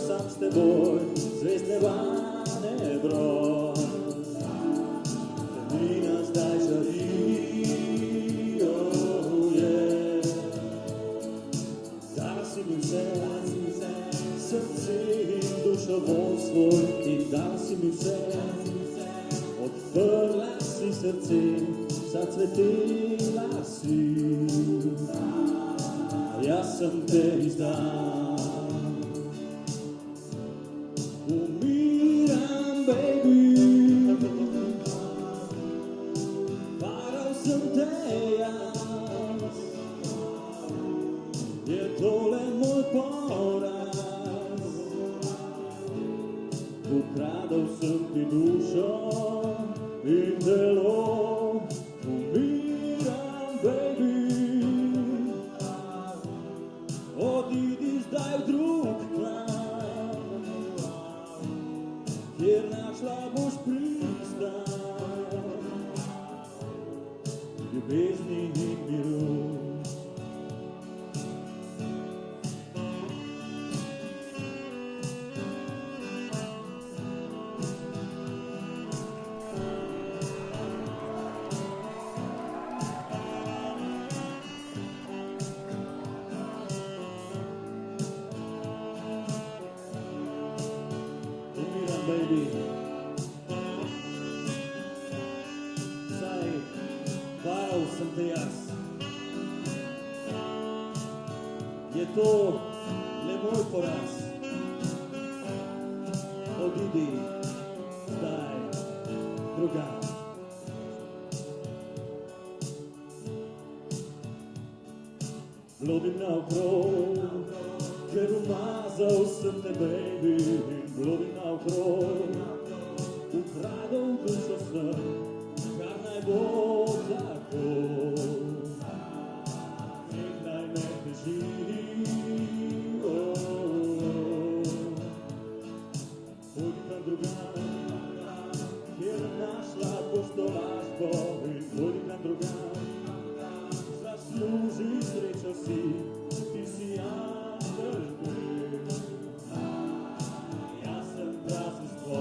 sam s teboj, zvest neba ne broj. Termina zdaj žarijo, dal si mi vse, srce in dušo vol svoj, in dal si mi vse, odprla si srce, zacvetela si, jaz sem te izdal. Umiram, baby, varal sem te jaz, je tole moj poraz, ukradel sem ti dušo in telo. Umiram, baby, odidi zdaj v drug kraj, kjer našla boš pristan, ljubezni in miru. Baby, saj varal sem te jaz, je to le moj poraz, odidi zdaj drugam. Blodim naokrog, ker umazal sem te, baby, in blodim naokrog, ukradel dušo sem, kar naj bo tako, nehaj me teži, pojdi kam drugam, kjer našla boš tolažbo, in pojdi kam drugam, zasluži srečo si, ti si angel moj, jaz sem prazenstvo.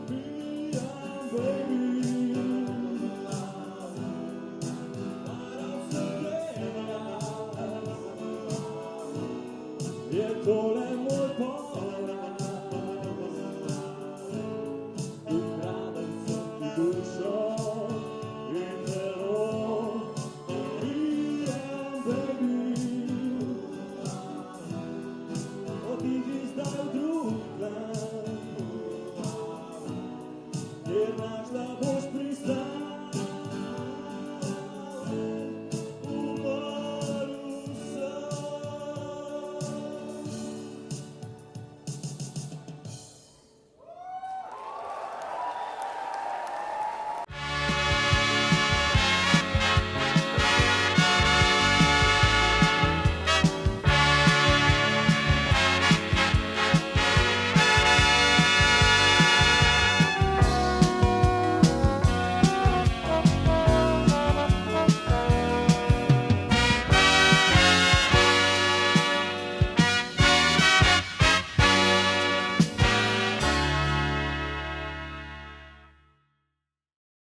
Umiram, baby, varal sem te jaz, je tole